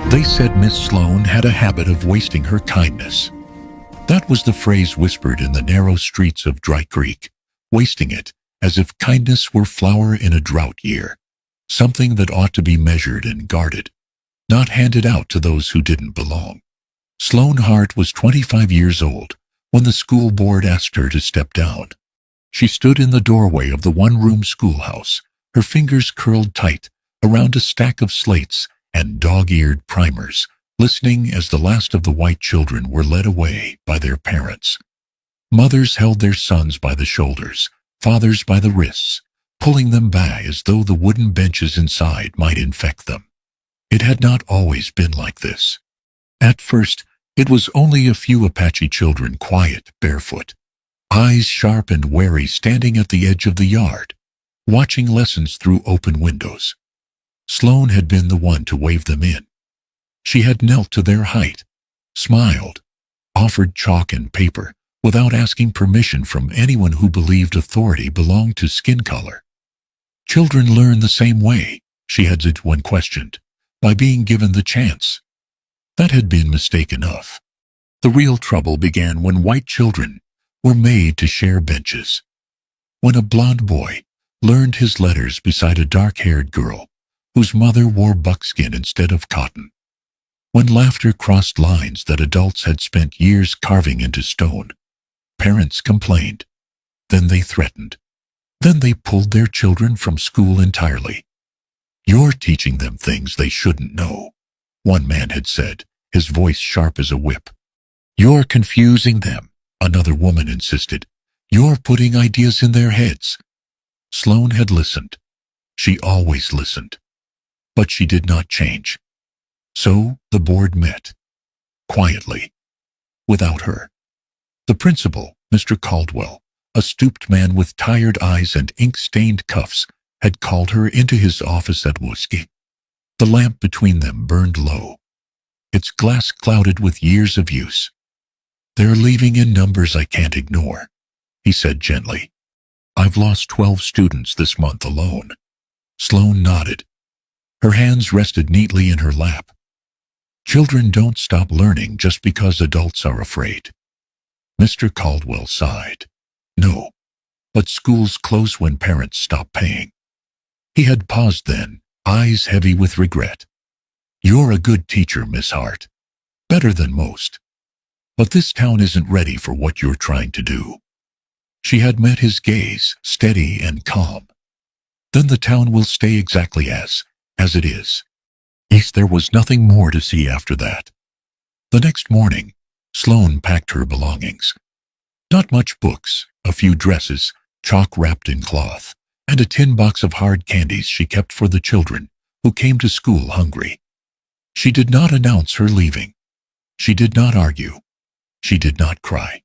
They said Miss Sloane had a habit of wasting her kindness. That was the phrase whispered in the narrow streets of Dry Creek, wasting it as if kindness were flour in a drought year, something that ought to be measured and guarded, not handed out to those who didn't belong. Sloane Hart was 25 years old when the school board asked her to step down. She stood in the doorway of the one-room schoolhouse, her fingers curled tight around a stack of slates and dog-eared primers, listening as the last of the white children were led away by their parents. Mothers held their sons by the shoulders, fathers by the wrists, pulling them back as though the wooden benches inside might infect them. It had not always been like this. At first, it was only a few Apache children, quiet, barefoot, eyes sharp and wary, standing at the edge of the yard, watching lessons through open windows. Sloane had been the one to wave them in. She had knelt to their height, smiled, offered chalk and paper without asking permission from anyone who believed authority belonged to skin color. Children learn the same way, she had said when questioned, by being given the chance. That had been mistake enough. The real trouble began when white children were made to share benches. When a blond boy learned his letters beside a dark-haired girl whose mother wore buckskin instead of cotton. When laughter crossed lines that adults had spent years carving into stone. Parents complained. Then they threatened. Then they pulled their children from school entirely. "You're teaching them things they shouldn't know," one man had said, his voice sharp as a whip. "You're confusing them," another woman insisted. "You're putting ideas in their heads." Sloane had listened. She always listened. But she did not change. So the board met. Quietly. Without her. The principal, Mr. Caldwell, a stooped man with tired eyes and ink-stained cuffs, had called her into his office at Wooski. The lamp between them burned low, its glass clouded with years of use. "They're leaving in numbers I can't ignore," he said gently. "I've lost 12 students this month alone." Sloane nodded. Her hands rested neatly in her lap. Children don't stop learning just because adults are afraid. Mr. Caldwell sighed. "No, but schools close when parents stop paying." He had paused then, eyes heavy with regret. "You're a good teacher, Miss Hart. Better than most. But this town isn't ready for what you're trying to do." She had met his gaze, steady and calm. "Then the town will stay exactly as it is." There was nothing more to see after that. The next morning, Sloane packed her belongings. Not much books, a few dresses, chalk wrapped in cloth, and a tin box of hard candies she kept for the children who came to school hungry. She did not announce her leaving. She did not argue. She did not cry.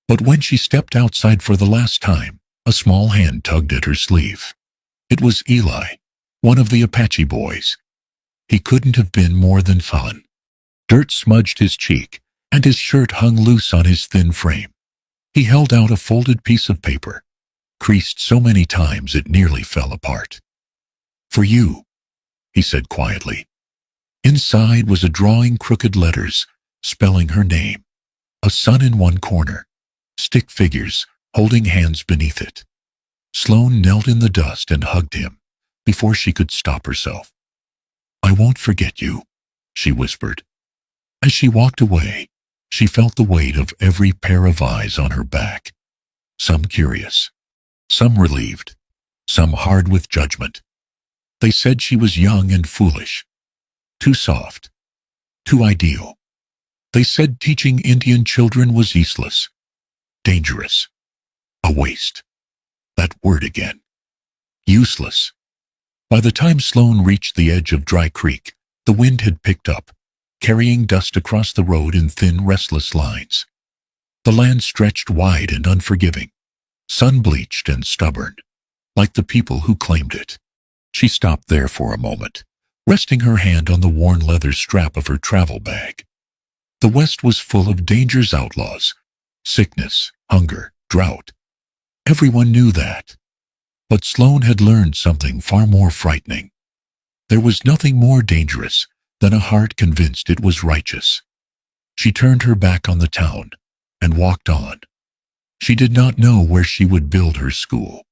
But when she stepped outside for the last time, a small hand tugged at her sleeve. It was Eli, one of the Apache boys. He couldn't have been more than fun. Dirt smudged his cheek, and his shirt hung loose on his thin frame. He held out a folded piece of paper, creased so many times it nearly fell apart. "For you," he said quietly. Inside was a drawing, crooked letters, spelling her name. A sun in one corner, stick figures holding hands beneath it. Sloane knelt in the dust and hugged him before she could stop herself. "I won't forget you," she whispered. As she walked away, she felt the weight of every pair of eyes on her back. Some curious, some relieved, some hard with judgment. They said she was young and foolish, too soft, too ideal. They said teaching Indian children was useless, dangerous, a waste. That word again. Useless. By the time Sloane reached the edge of Dry Creek, the wind had picked up, carrying dust across the road in thin, restless lines. The land stretched wide and unforgiving, sun-bleached and stubborn, like the people who claimed it. She stopped there for a moment, resting her hand on the worn leather strap of her travel bag. The West was full of danger's outlaws, sickness, hunger, drought. Everyone knew that. But Sloane had learned something far more frightening. There was nothing more dangerous then a heart convinced it was righteous. She turned her back on the town and walked on. She did not know where she would build her school.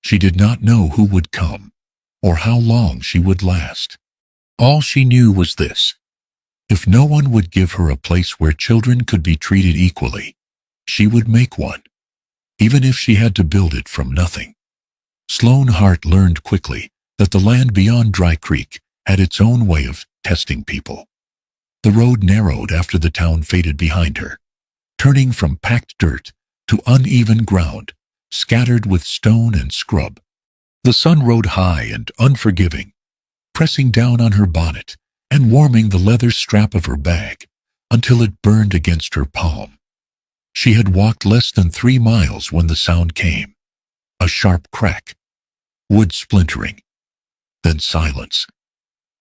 She did not know who would come or how long she would last. All she knew was this: if no one would give her a place where children could be treated equally, she would make one, even if she had to build it from nothing. Sloan Hart learned quickly that the land beyond Dry Creek had its own way of testing people. The road narrowed after the town faded behind her, turning from packed dirt to uneven ground, scattered with stone and scrub. The sun rode high and unforgiving, pressing down on her bonnet and warming the leather strap of her bag until it burned against her palm. She had walked less than 3 miles when the sound came. A sharp crack, wood splintering, then silence.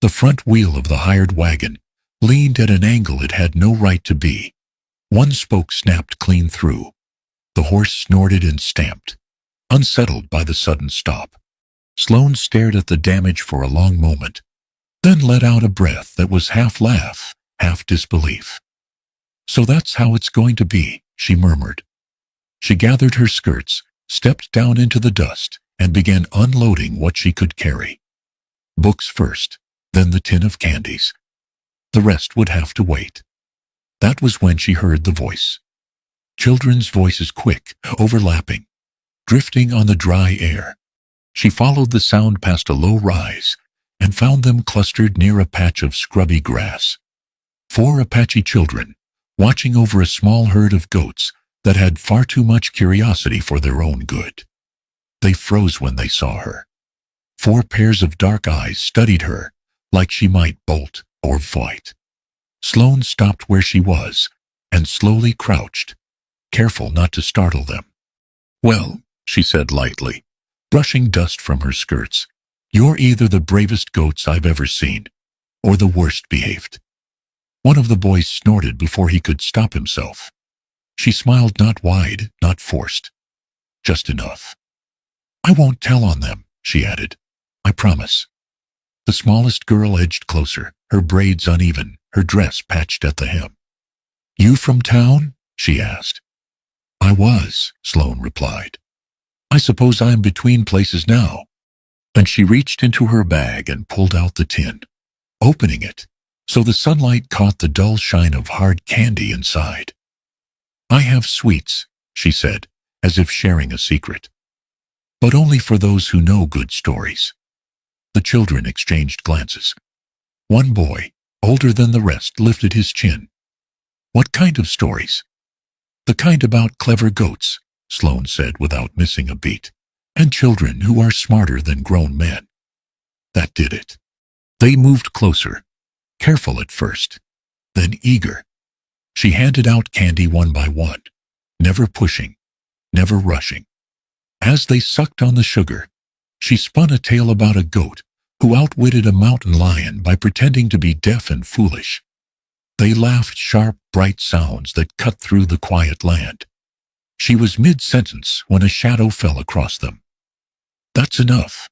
The front wheel of the hired wagon leaned at an angle it had no right to be. One spoke snapped clean through. The horse snorted and stamped, unsettled by the sudden stop. Sloan stared at the damage for a long moment, then let out a breath that was half laugh, half disbelief. "So that's how it's going to be," she murmured. She gathered her skirts, stepped down into the dust, and began unloading what she could carry. Books first, then the tin of candies. The rest would have to wait. That was when she heard the voice. Children's voices, quick, overlapping, drifting on the dry air. She followed the sound past a low rise and found them clustered near a patch of scrubby grass. 4 Apache children, watching over a small herd of goats that had far too much curiosity for their own good. They froze when they saw her. 4 pairs of dark eyes studied her like she might bolt or fight. Sloan stopped where she was and slowly crouched, careful not to startle them. "Well," she said lightly, brushing dust from her skirts, "you're either the bravest goats I've ever seen, or the worst behaved." One of the boys snorted before he could stop himself. She smiled, not wide, not forced, just enough. "I won't tell on them," she added. "I promise." The smallest girl edged closer, her braids uneven, her dress patched at the hem. "You from town?" she asked. "I was," Sloan replied. "I suppose I'm between places now." And she reached into her bag and pulled out the tin, opening it so the sunlight caught the dull shine of hard candy inside. "I have sweets," she said, as if sharing a secret. "But only for those who know good stories." The children exchanged glances. One boy, older than the rest, lifted his chin. "What kind of stories?" "The kind about clever goats," Sloan said without missing a beat, "and children who are smarter than grown men." That did it. They moved closer, careful at first, then eager. She handed out candy one by one, never pushing, never rushing. As they sucked on the sugar, she spun a tale about a goat who outwitted a mountain lion by pretending to be deaf and foolish. They laughed, sharp, bright sounds that cut through the quiet land. She was mid-sentence when a shadow fell across them. "That's enough."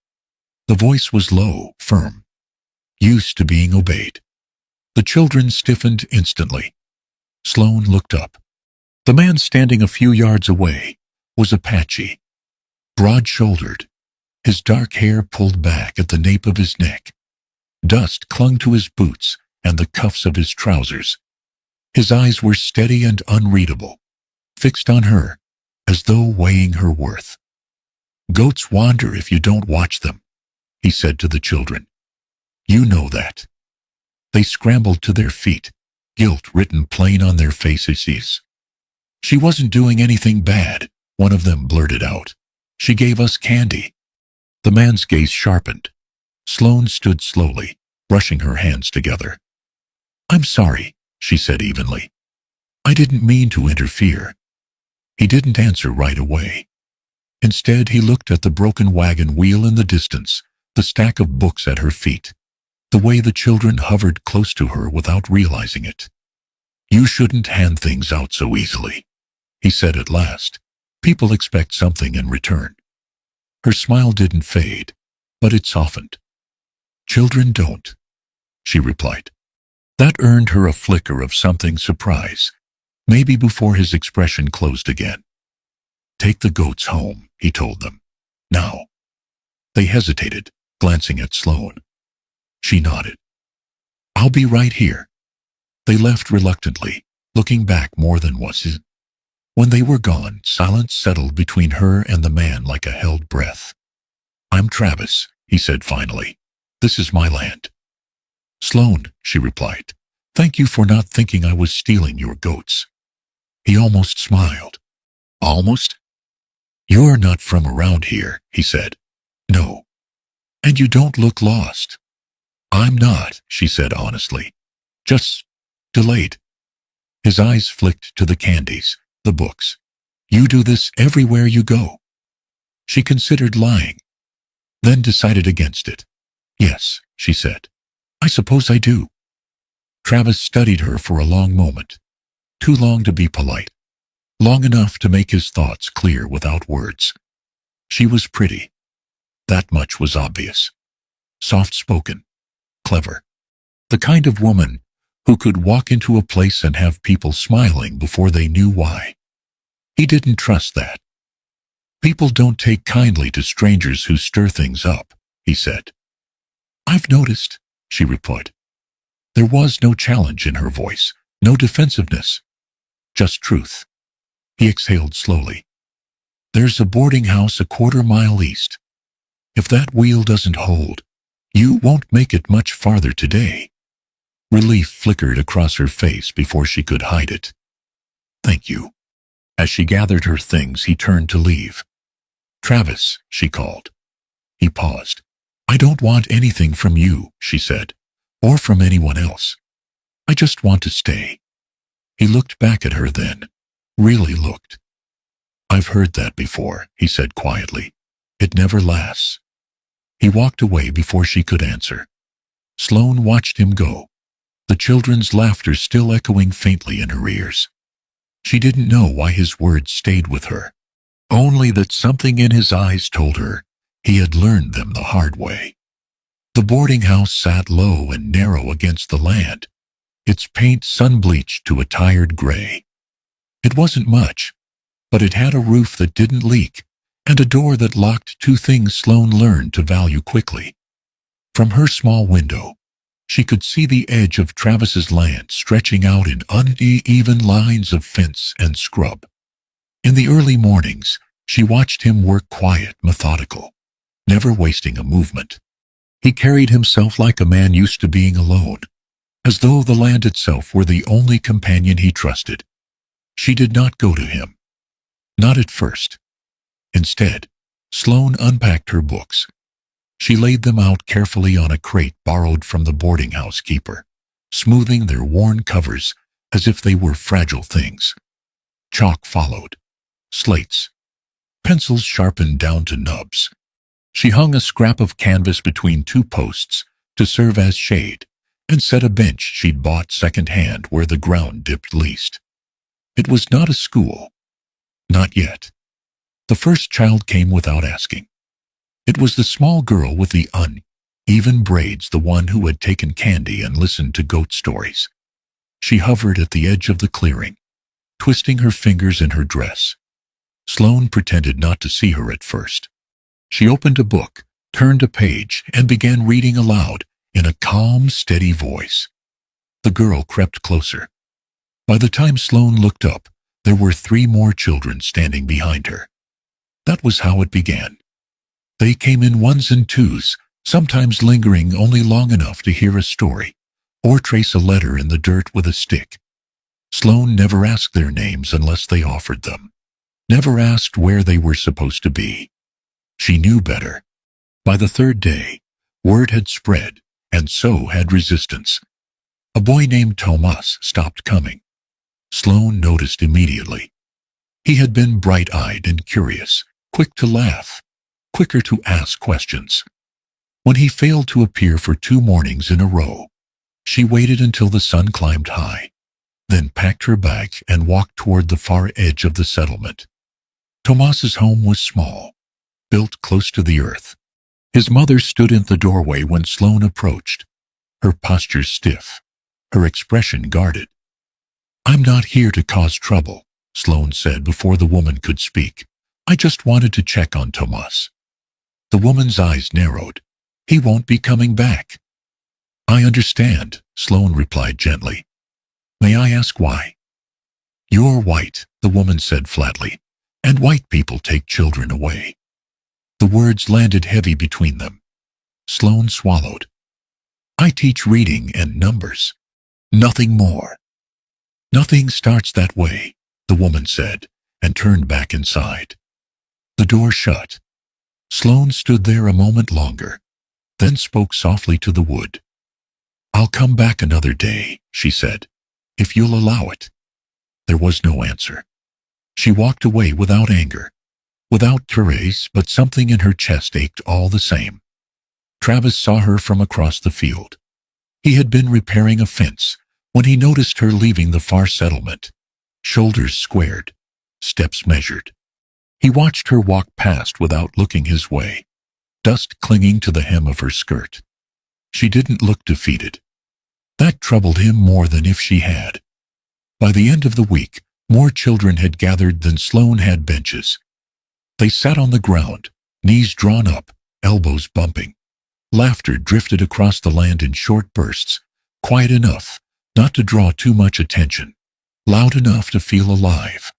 The voice was low, firm, used to being obeyed. The children stiffened instantly. Sloan looked up. The man standing a few yards away was Apache, broad-shouldered, his dark hair pulled back at the nape of his neck. Dust clung to his boots and the cuffs of his trousers. His eyes were steady and unreadable, fixed on her as though weighing her worth. "Goats wander if you don't watch them," he said to the children. "You know that." They scrambled to their feet, guilt written plain on their faces. "She wasn't doing anything bad," one of them blurted out. "She gave us candy." The man's gaze sharpened. Sloan stood slowly, brushing her hands together. "I'm sorry," she said evenly. "I didn't mean to interfere." He didn't answer right away. Instead, he looked at the broken wagon wheel in the distance, the stack of books at her feet, the way the children hovered close to her without realizing it. "You shouldn't hand things out so easily," he said at last. "People expect something in return." Her smile didn't fade, but it softened. "Children don't," she replied. That earned her a flicker of something surprise, maybe before his expression closed again. "Take the goats home," he told them. "Now." They hesitated, glancing at Sloane. She nodded. "I'll be right here." They left reluctantly, looking back more than once. When they were gone, silence settled between her and the man like a held breath. "I'm Travis," he said finally. "This is my land." "Sloane," she replied. "Thank you for not thinking I was stealing your goats." He almost smiled. "Almost?" "You're not from around here," he said. "No. And you don't look lost." "I'm not," she said honestly. "Just delayed." His eyes flicked to the candies, the books. "You do this everywhere you go." She considered lying, then decided against it. "Yes," she said. "I suppose I do." Travis studied her for a long moment. Too long to be polite. Long enough to make his thoughts clear without words. She was pretty. That much was obvious. Soft-spoken. Clever. The kind of woman who could walk into a place and have people smiling before they knew why. He didn't trust that. "People don't take kindly to strangers who stir things up," he said. "I've noticed," she replied. There was no challenge in her voice, no defensiveness, just truth. He exhaled slowly. "There's a boarding house a quarter-mile east. If that wheel doesn't hold, you won't make it much farther today." Relief flickered across her face before she could hide it. "Thank you." As she gathered her things, he turned to leave. "Travis," she called. He paused. "I don't want anything from you," she said, "or from anyone else. I just want to stay." He looked back at her then, really looked. "I've heard that before," he said quietly. "It never lasts." He walked away before she could answer. Sloane watched him go, the children's laughter still echoing faintly in her ears. She didn't know why his words stayed with her, only that something in his eyes told her he had learned them the hard way. The boarding house sat low and narrow against the land, its paint sun-bleached to a tired gray. It wasn't much, but it had a roof that didn't leak and a door that locked, two things Sloane learned to value quickly. From her small window, she could see the edge of Travis's land stretching out in uneven lines of fence and scrub. In the early mornings, she watched him work quiet, methodical, never wasting a movement. He carried himself like a man used to being alone, as though the land itself were the only companion he trusted. She did not go to him. Not at first. Instead, Sloane unpacked her books. She laid them out carefully on a crate borrowed from the boarding house keeper, smoothing their worn covers as if they were fragile things. Chalk followed. Slates. Pencils sharpened down to nubs. She hung a scrap of canvas between two posts to serve as shade and set a bench she'd bought second-hand where the ground dipped least. It was not a school. Not yet. The first child came without asking. It was the small girl with the uneven braids, the one who had taken candy and listened to goat stories. She hovered at the edge of the clearing, twisting her fingers in her dress. Sloane pretended not to see her at first. She opened a book, turned a page, and began reading aloud in a calm, steady voice. The girl crept closer. By the time Sloane looked up, there were 3 more children standing behind her. That was how it began. They came in ones and twos, sometimes lingering only long enough to hear a story, or trace a letter in the dirt with a stick. Sloane never asked their names unless they offered them, never asked where they were supposed to be. She knew better. By the 3rd day, word had spread, and so had resistance. A boy named Tomas stopped coming. Sloane noticed immediately. He had been bright-eyed and curious, quick to laugh, quicker to ask questions. When he failed to appear for 2 mornings in a row, she waited until the sun climbed high, then packed her bag and walked toward the far edge of the settlement. Tomas's home was small, built close to the earth. His mother stood in the doorway when Sloane approached, her posture stiff, her expression guarded. "I'm not here to cause trouble," Sloane said before the woman could speak. "I just wanted to check on Tomas." The woman's eyes narrowed. "He won't be coming back." "I understand," Sloane replied gently. "May I ask why?" "You're white," the woman said flatly, "and white people take children away." The words landed heavy between them. Sloane swallowed. "I teach reading and numbers. Nothing more." "Nothing starts that way," the woman said, and turned back inside. The door shut. Sloane stood there a moment longer, then spoke softly to the wood. "I'll come back another day," she said, "if you'll allow it." There was no answer. She walked away without anger, without Therese, but something in her chest ached all the same. Travis saw her from across the field. He had been repairing a fence when he noticed her leaving the far settlement, shoulders squared, steps measured. He watched her walk past without looking his way, dust clinging to the hem of her skirt. She didn't look defeated. That troubled him more than if she had. By the end of the week, more children had gathered than Sloane had benches. They sat on the ground, knees drawn up, elbows bumping. Laughter drifted across the land in short bursts, quiet enough not to draw too much attention, loud enough to feel alive.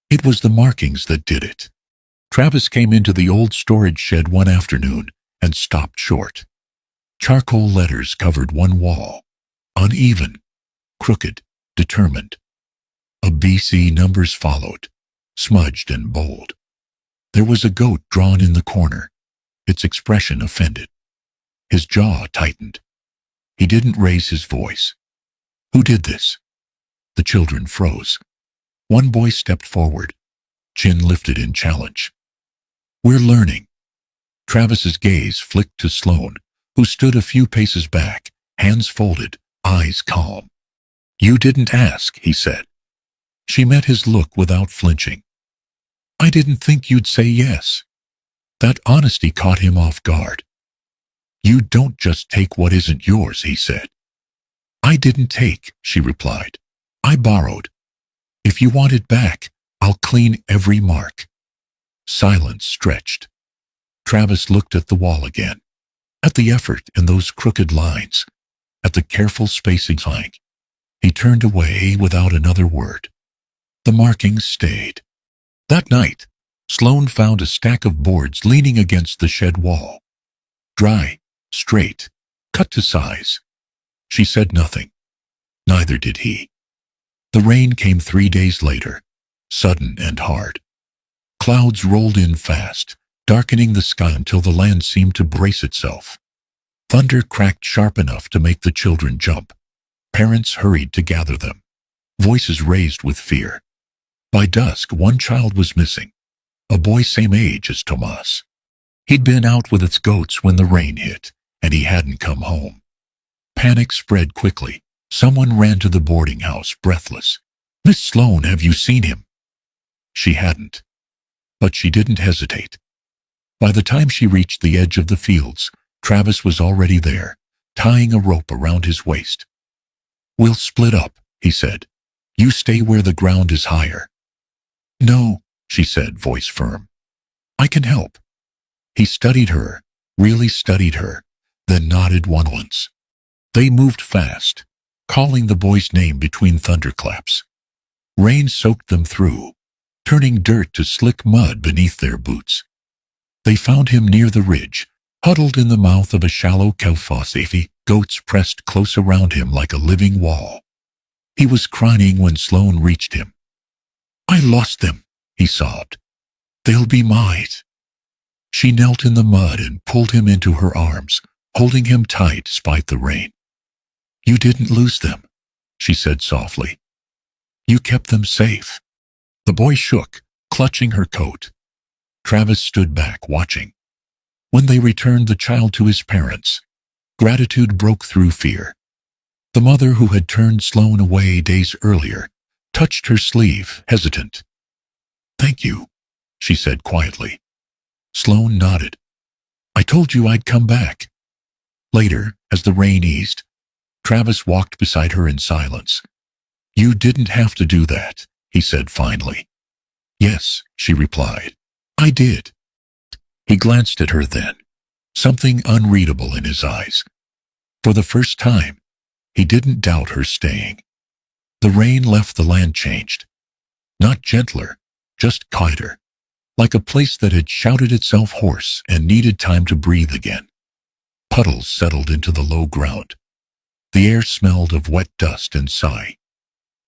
It was the markings that did it. Travis came into the old storage shed one afternoon and stopped short. Charcoal letters covered one wall, uneven, crooked, determined. ABC numbers followed, smudged and bold. There was a goat drawn in the corner, its expression offended. His jaw tightened. He didn't raise his voice. "Who did this?" The children froze. One boy stepped forward, chin lifted in challenge. "We're learning." Travis's gaze flicked to Sloane, who stood a few paces back, hands folded, eyes calm. "You didn't ask," he said. She met his look without flinching. "I didn't think you'd say yes." That honesty caught him off guard. "You don't just take what isn't yours," he said. "I didn't take," she replied. "I borrowed. If you want it back, I'll clean every mark." Silence stretched. Travis looked at the wall again, at the effort in those crooked lines, at the careful spacing line. He turned away without another word. The markings stayed. That night, Sloane found a stack of boards leaning against the shed wall. Dry, straight, cut to size. She said nothing. Neither did he. The rain came 3 days later, sudden and hard. Clouds rolled in fast, darkening the sky until the land seemed to brace itself. Thunder cracked sharp enough to make the children jump. Parents hurried to gather them, voices raised with fear. By dusk, one child was missing, a boy same age as Tomas. He'd been out with its goats when the rain hit, and he hadn't come home. Panic spread quickly. Someone ran to the boarding house, breathless. "Miss Sloane, have you seen him?" She hadn't. But she didn't hesitate. By the time she reached the edge of the fields, Travis was already there, tying a rope around his waist. "We'll split up," he said. "You stay where the ground is higher." "No," she said, voice firm. "I can help." He studied her, really studied her, then nodded once. They moved fast, calling the boy's name between thunderclaps. Rain soaked them through, turning dirt to slick mud beneath their boots. They found him near the ridge, huddled in the mouth of a shallow kelfosse, goats pressed close around him like a living wall. He was crying when Sloane reached him. "I lost them," he sobbed. "They'll be mine." She knelt in the mud and pulled him into her arms, holding him tight despite the rain. "You didn't lose them," she said softly. "You kept them safe." The boy shook, clutching her coat. Travis stood back, watching. When they returned the child to his parents, gratitude broke through fear. The mother who had turned Sloane away days earlier touched her sleeve, hesitant. "Thank you," she said quietly. Sloane nodded. "I told you I'd come back." Later, as the rain eased, Travis walked beside her in silence. "You didn't have to do that," he said finally. "Yes," she replied. "I did." He glanced at her then, something unreadable in his eyes. For the first time, he didn't doubt her staying. The rain left the land changed. Not gentler, just quieter, like a place that had shouted itself hoarse and needed time to breathe again. Puddles settled into the low ground. The air smelled of wet dust and sigh.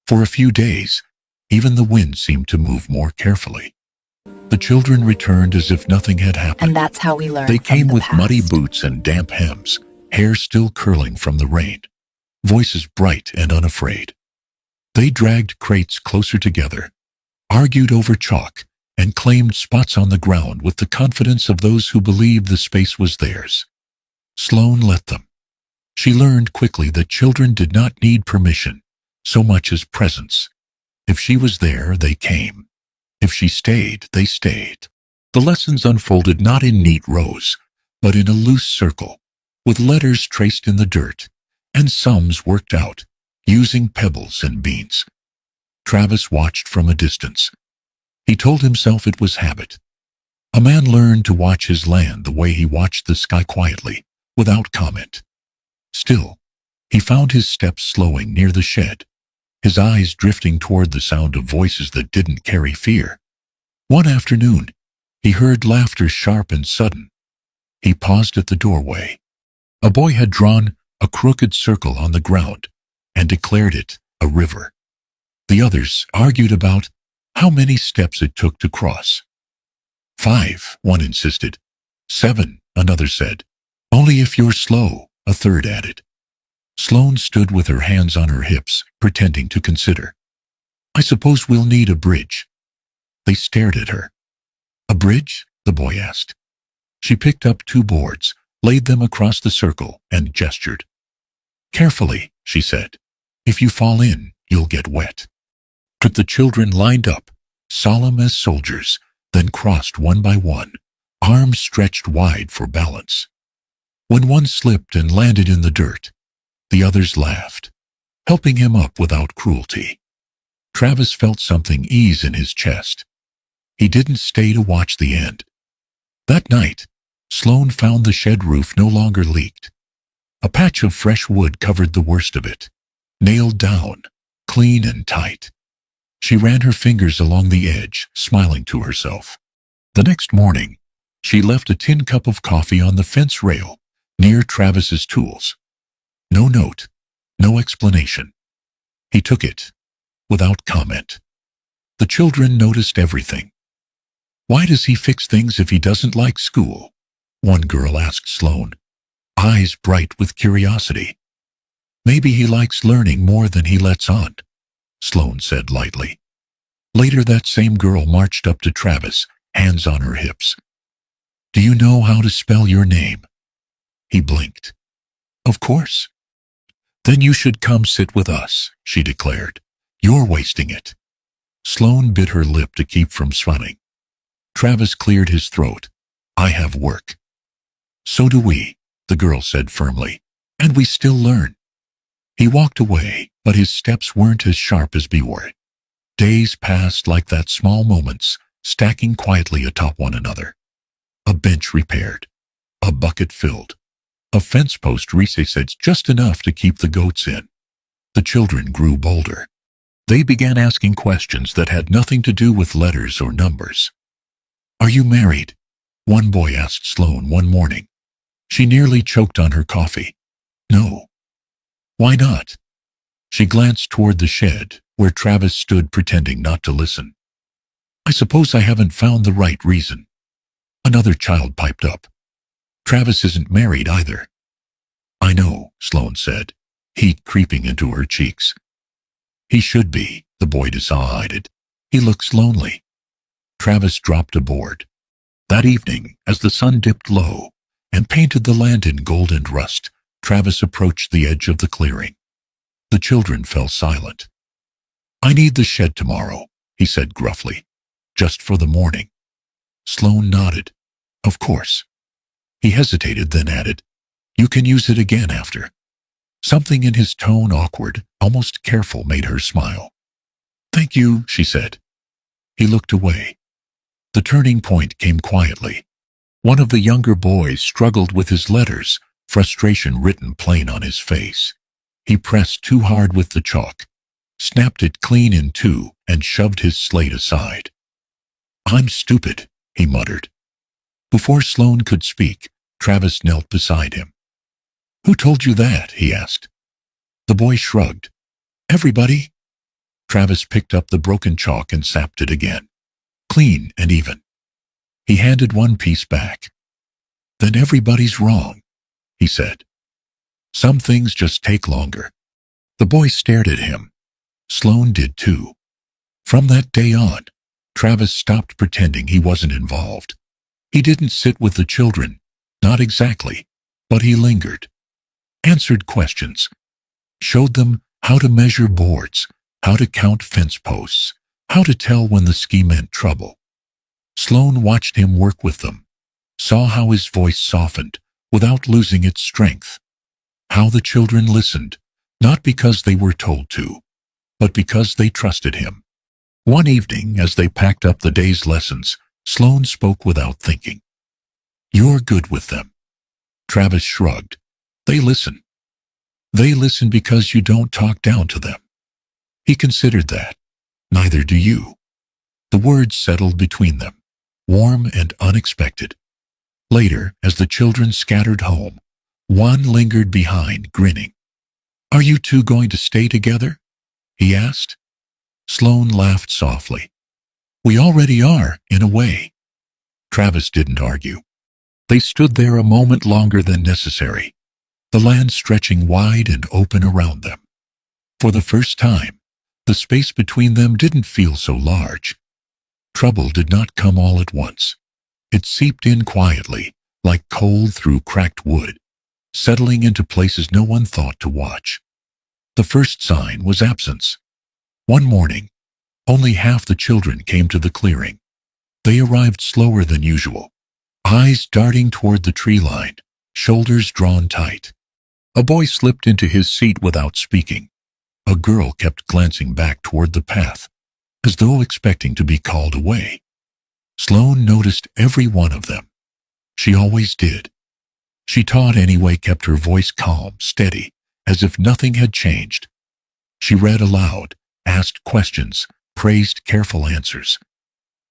For a few days, even the wind seemed to move more carefully. The children returned as if nothing had happened. And that's how we learn They from came the with past. muddy boots and damp hems, hair still curling from the rain, voices bright and unafraid. They dragged crates closer together, argued over chalk, and claimed spots on the ground with the confidence of those who believed the space was theirs. Sloane let them. She learned quickly that children did not need permission so much as presence. If she was there, they came. If she stayed, they stayed. The lessons unfolded not in neat rows, but in a loose circle, with letters traced in the dirt, and sums worked out, using pebbles and beans. Travis watched from a distance. He told himself it was habit. A man learned to watch his land the way he watched the sky quietly, without comment. Still, he found his steps slowing near the shed, his eyes drifting toward the sound of voices that didn't carry fear. One afternoon, he heard laughter sharp and sudden. He paused at the doorway. A boy had drawn a crooked circle on the ground and declared it a river. The others argued about how many steps it took to cross. 5, one insisted. 7, another said. Only if you're slow, a third added. Sloane stood with her hands on her hips, pretending to consider. "I suppose we'll need a bridge." They stared at her. "A bridge?" the boy asked. She picked up 2 boards, laid them across the circle, and gestured. "Carefully," she said. "If you fall in, you'll get wet." But the children lined up, solemn as soldiers, then crossed one by one, arms stretched wide for balance. When one slipped and landed in the dirt, the others laughed, helping him up without cruelty. Travis felt something ease in his chest. He didn't stay to watch the end. That night, Sloane found the shed roof no longer leaked. A patch of fresh wood covered the worst of it, nailed down, clean and tight. She ran her fingers along the edge, smiling to herself. The next morning, she left a tin cup of coffee on the fence rail near Travis's tools. No note, no explanation. He took it, without comment. The children noticed everything. "Why does he fix things if he doesn't like school?" one girl asked Sloane, eyes bright with curiosity. "Maybe he likes learning more than he lets on," Sloane said lightly. Later, that same girl marched up to Travis, hands on her hips. "Do you know how to spell your name?" He blinked. "Of course." "Then you should come sit with us," she declared. "You're wasting it." Sloane bit her lip to keep from swelling. Travis cleared his throat. "I have work." "So do we," the girl said firmly. "And we still learn." He walked away, but his steps weren't as sharp as before. Days passed like that, small moments, stacking quietly atop one another. A bench repaired, a bucket filled, a fence post recessed just enough to keep the goats in. The children grew bolder. They began asking questions that had nothing to do with letters or numbers. "Are you married?" one boy asked Sloane one morning. She nearly choked on her coffee. "No." "Why not?" She glanced toward the shed, where Travis stood pretending not to listen. "I suppose I haven't found the right reason." Another child piped up. "Travis isn't married either." "I know," Sloane said, heat creeping into her cheeks. "He should be," the boy decided. "He looks lonely." Travis dropped a board. That evening, as the sun dipped low and painted the land in gold and rust, Travis approached the edge of the clearing. The children fell silent. "I need the shed tomorrow," he said gruffly. "Just for the morning." Sloane nodded. "Of course." He hesitated, then added, "You can use it again after." Something in his tone, awkward, almost careful, made her smile. "Thank you," she said. He looked away. The turning point came quietly. One of the younger boys struggled with his letters, frustration written plain on his face. He pressed too hard with the chalk, snapped it clean in two, and shoved his slate aside. "I'm stupid," he muttered. Before Sloane could speak, Travis knelt beside him. "Who told you that?" he asked. The boy shrugged. "Everybody." Travis picked up the broken chalk and sapped it again. Clean and even. He handed one piece back. "Then everybody's wrong," he said. "Some things just take longer." The boy stared at him. Sloane did too. From that day on, Travis stopped pretending he wasn't involved. He didn't sit with the children, not exactly, but he lingered, answered questions, showed them how to measure boards, how to count fence posts, how to tell when the ski meant trouble. Sloane watched him work with them, saw how his voice softened without losing its strength, how the children listened, not because they were told to, but because they trusted him. One evening, as they packed up the day's lessons, Sloane spoke without thinking. "You're good with them." Travis shrugged. "They listen. They listen because you don't talk down to them." He considered that. "Neither do you." The words settled between them, warm and unexpected. Later, as the children scattered home, one lingered behind, grinning. "Are you two going to stay together?" he asked. Sloane laughed softly. "We already are, in a way." Travis didn't argue. They stood there a moment longer than necessary, the land stretching wide and open around them. For the first time, the space between them didn't feel so large. Trouble did not come all at once. It seeped in quietly, like cold through cracked wood, settling into places no one thought to watch. The first sign was absence. One morning, only half the children came to the clearing. They arrived slower than usual, eyes darting toward the tree line, shoulders drawn tight. A boy slipped into his seat without speaking. A girl kept glancing back toward the path, as though expecting to be called away. Sloane noticed every one of them. She always did. She taught anyway, kept her voice calm, steady, as if nothing had changed. She read aloud, asked questions, praised careful answers.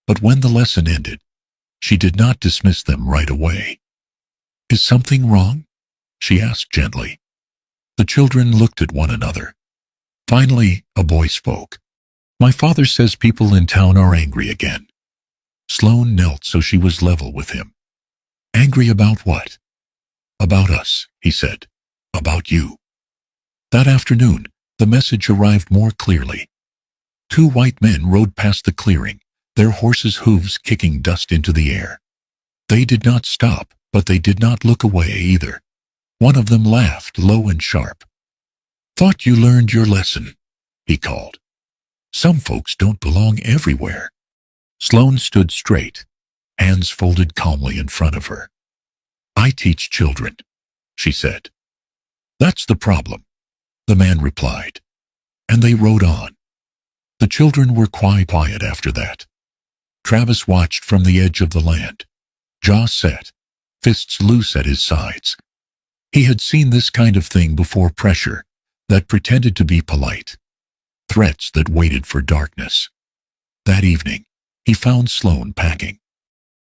But when the lesson ended, she did not dismiss them right away. "Is something wrong?" she asked gently. The children looked at one another. Finally, a boy spoke. "My father says people in town are angry again." Sloane knelt so she was level with him. "Angry about what?" "About us," he said. "About you." That afternoon, the message arrived more clearly. Two white men rode past the clearing, their horses' hooves kicking dust into the air. They did not stop, but they did not look away either. One of them laughed, low and sharp. "Thought you learned your lesson," he called. "Some folks don't belong everywhere." Sloane stood straight, hands folded calmly in front of her. "I teach children," she said. "That's the problem," the man replied. And they rode on. The children were quiet after that. Travis watched from the edge of the land, jaw set, fists loose at his sides. He had seen this kind of thing before, pressure that pretended to be polite, threats that waited for darkness. That evening, he found Sloane packing.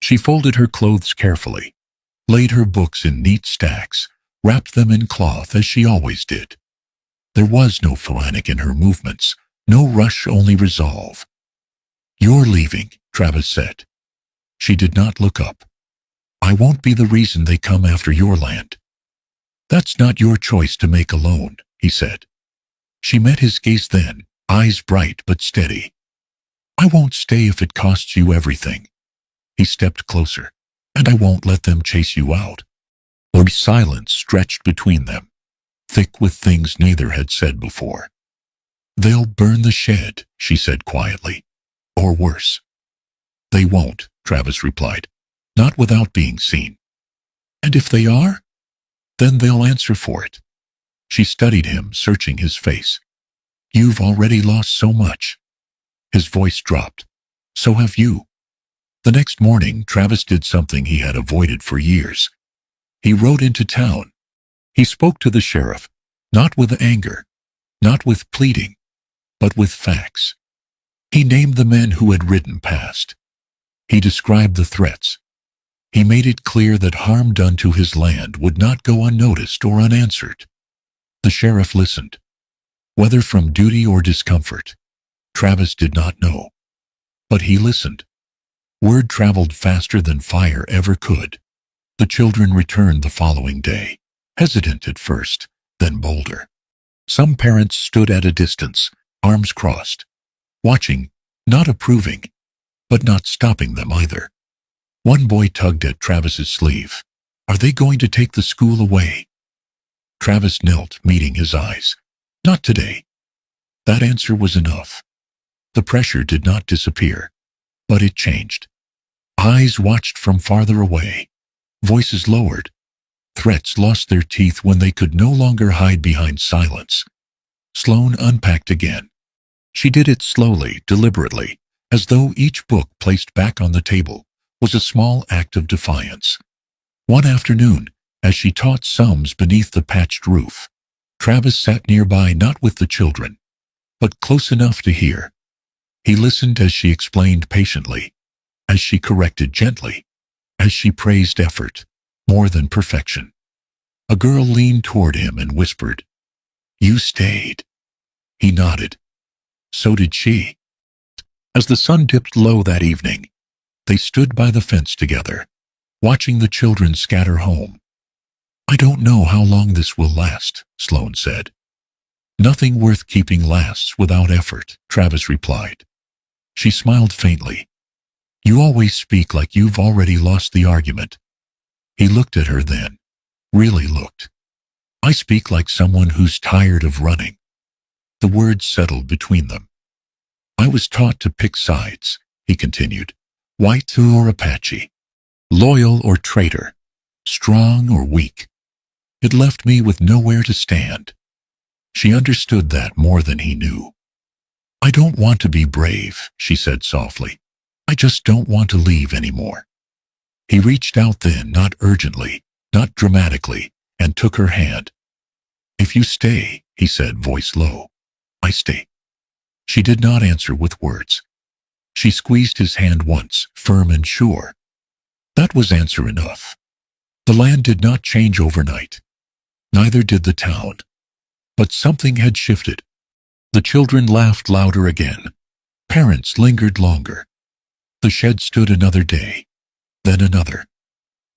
She folded her clothes carefully, laid her books in neat stacks, wrapped them in cloth as she always did. There was no panic in her movements, no rush, only resolve. "You're leaving," Travis said. She did not look up. "I won't be the reason they come after your land." "That's not your choice to make alone," he said. She met his gaze then, eyes bright but steady. "I won't stay if it costs you everything." He stepped closer. "And I won't let them chase you out." A silence stretched between them, thick with things neither had said before. "They'll burn the shed," she said quietly. "Or worse." "They won't," Travis replied, "not without being seen." "And if they are?" "Then they'll answer for it." She studied him, searching his face. "You've already lost so much." His voice dropped. "So have you." The next morning, Travis did something he had avoided for years. He rode into town. He spoke to the sheriff, not with anger, not with pleading, but with facts. He named the men who had ridden past. He described the threats. He made it clear that harm done to his land would not go unnoticed or unanswered. The sheriff listened. Whether from duty or discomfort, Travis did not know. But he listened. Word traveled faster than fire ever could. The children returned the following day, hesitant at first, then bolder. Some parents stood at a distance, arms crossed, watching, not approving, but not stopping them either. One boy tugged at Travis's sleeve. "Are they going to take the school away?" Travis knelt, meeting his eyes. "Not today." That answer was enough. The pressure did not disappear, but it changed. Eyes watched from farther away. Voices lowered. Threats lost their teeth when they could no longer hide behind silence. Sloane unpacked again. She did it slowly, deliberately, as though each book placed back on the table was a small act of defiance. One afternoon, as she taught sums beneath the patched roof, Travis sat nearby, not with the children, but close enough to hear. He listened as she explained patiently, as she corrected gently, as she praised effort, more than perfection. A girl leaned toward him and whispered, "You stayed." He nodded. So did she. As the sun dipped low that evening, they stood by the fence together, watching the children scatter home. "I don't know how long this will last," Sloane said. "Nothing worth keeping lasts without effort," Travis replied. She smiled faintly. "You always speak like you've already lost the argument." He looked at her then, really looked. "I speak like someone who's tired of running." The words settled between them. "I was taught to pick sides," he continued. "White or Apache, loyal or traitor, strong or weak. It left me with nowhere to stand." She understood that more than he knew. "I don't want to be brave," she said softly. "I just don't want to leave anymore." He reached out then, not urgently, not dramatically, and took her hand. "If you stay," he said, voice low, "I stay." She did not answer with words. She squeezed his hand once, firm and sure. That was answer enough. The land did not change overnight. Neither did the town. But something had shifted. The children laughed louder again. Parents lingered longer. The shed stood another day, then another.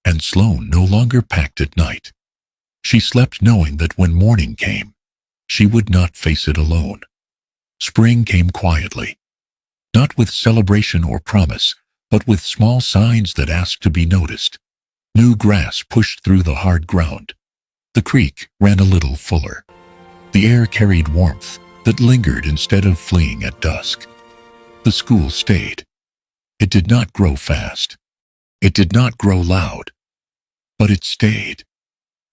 And Sloane no longer packed at night. She slept knowing that when morning came, she would not face it alone. Spring came quietly, not with celebration or promise, but with small signs that asked to be noticed. New grass pushed through the hard ground. The creek ran a little fuller. The air carried warmth that lingered instead of fleeing at dusk. The school stayed. It did not grow fast. It did not grow loud. But it stayed.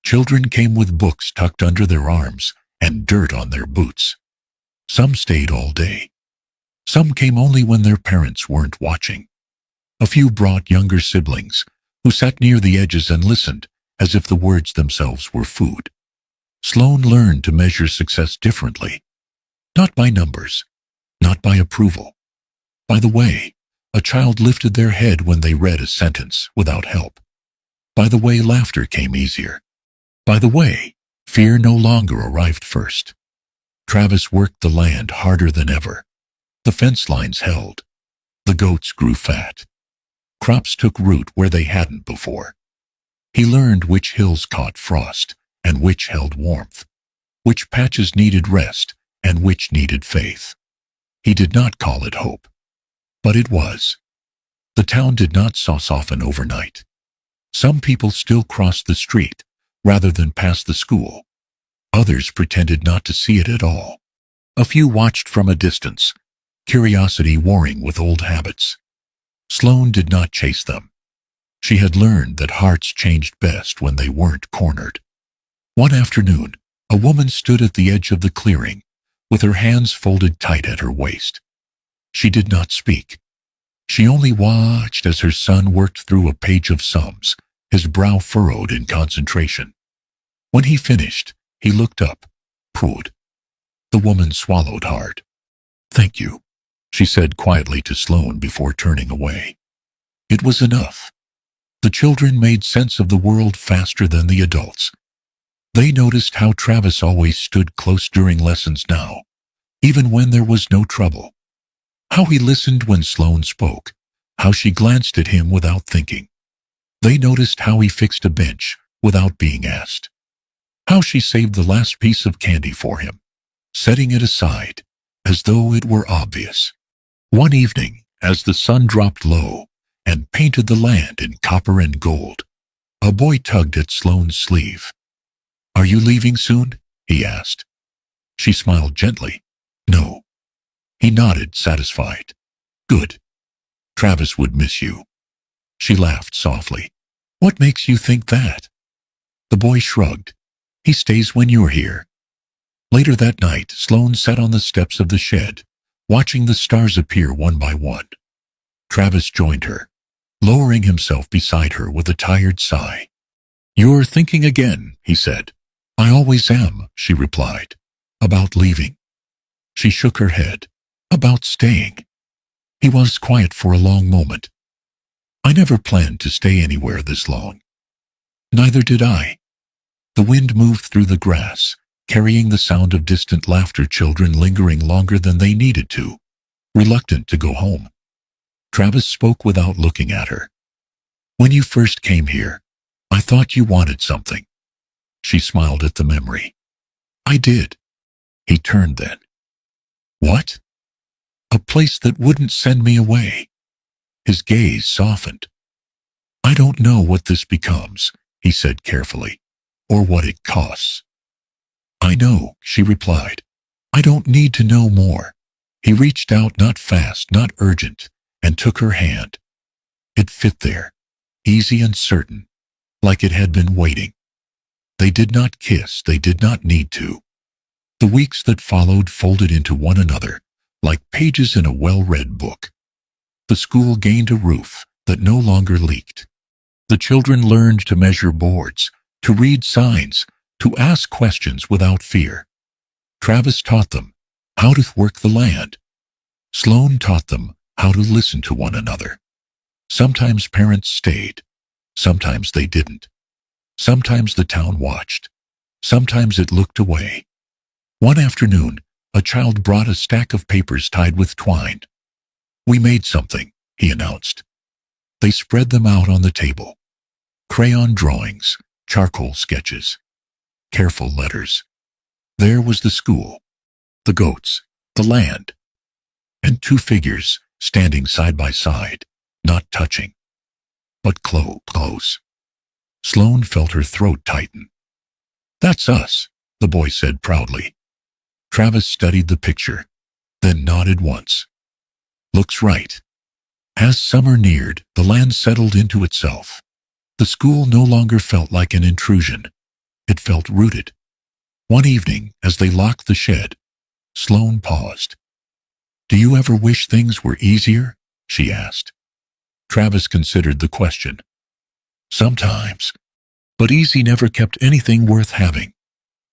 Children came with books tucked under their arms and dirt on their boots. Some stayed all day. Some came only when their parents weren't watching. A few brought younger siblings who sat near the edges and listened as if the words themselves were food. Sloane learned to measure success differently. Not by numbers, not by approval. By the way a child lifted their head when they read a sentence without help. By the way laughter came easier. By the way fear no longer arrived first. Travis worked the land harder than ever. The fence lines held. The goats grew fat. Crops took root where they hadn't before. He learned which hills caught frost and which held warmth, which patches needed rest and which needed faith. He did not call it hope, but it was. The town did not soften overnight. Some people still crossed the street rather than pass the school. Others pretended not to see it at all. A few watched from a distance, curiosity warring with old habits. Sloane did not chase them. She had learned that hearts changed best when they weren't cornered. One afternoon, A woman stood at the edge of the clearing, with her hands folded tight at her waist. She did not speak. She only watched as her son worked through a page of sums, his brow furrowed in concentration. When he finished, he looked up, proud. The woman swallowed hard. "Thank you," she said quietly to Sloane before turning away. It was enough. The children made sense of the world faster than the adults. They noticed how Travis always stood close during lessons now, even when there was no trouble. How he listened when Sloane spoke, how she glanced at him without thinking. They noticed how he fixed a bench without being asked. How she saved the last piece of candy for him, setting it aside as though it were obvious. One evening, as the sun dropped low and painted the land in copper and gold, a boy tugged at Sloane's sleeve. "Are you leaving soon?" he asked. She smiled gently. "No." He nodded, satisfied. "Good. Travis would miss you." She laughed softly. "What makes you think that?" The boy shrugged. "He stays when you're here." Later that night, Sloane sat on the steps of the shed, watching the stars appear one by one. Travis joined her, lowering himself beside her with a tired sigh. "You're thinking again," he said. "I always am," she replied. "About leaving." She shook her head. "About staying." He was quiet for a long moment. "I never planned to stay anywhere this long." "Neither did I." The wind moved through the grass, carrying the sound of distant laughter, children lingering longer than they needed to, reluctant to go home. Travis spoke without looking at her. "When you first came here, I thought you wanted something." She smiled at the memory. "I did." He turned then. "What?" "A place that wouldn't send me away." His gaze softened. "I don't know what this becomes," he said carefully, "or what it costs." "I know," she replied. "I don't need to know more." He reached out, not fast, not urgent, and took her hand. It fit there, easy and certain, like it had been waiting. They did not kiss, they did not need to. The weeks that followed folded into one another, like pages in a well-read book. The school gained a roof that no longer leaked. The children learned to measure boards, to read signs, to ask questions without fear. Travis taught them how to work the land. Sloane taught them how to listen to one another. Sometimes parents stayed. Sometimes they didn't. Sometimes the town watched. Sometimes it looked away. One afternoon, a child brought a stack of papers tied with twine. "We made something," he announced. They spread them out on the table. Crayon drawings, charcoal sketches, careful letters. There was the school, the goats, the land, and two figures standing side by side, not touching, but close. Sloane felt her throat tighten. "That's us," the boy said proudly. Travis studied the picture, then nodded once. "Looks right." As summer neared, the land settled into itself. The school no longer felt like an intrusion. It felt rooted. One evening, as they locked the shed, Sloane paused. "Do you ever wish things were easier?" she asked. Travis considered the question. "Sometimes, but easy never kept anything worth having."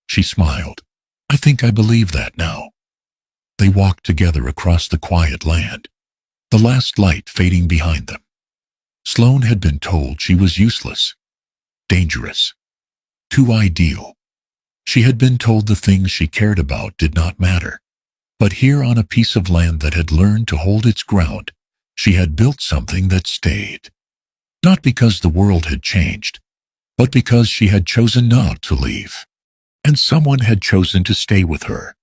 She smiled. "I think I believe that now." They walked together across the quiet land, the last light fading behind them. Sloane had been told she was useless, dangerous, too ideal. She had been told the things she cared about did not matter. But here on a piece of land that had learned to hold its ground, she had built something that stayed. Not because the world had changed, but because she had chosen not to leave. And someone had chosen to stay with her.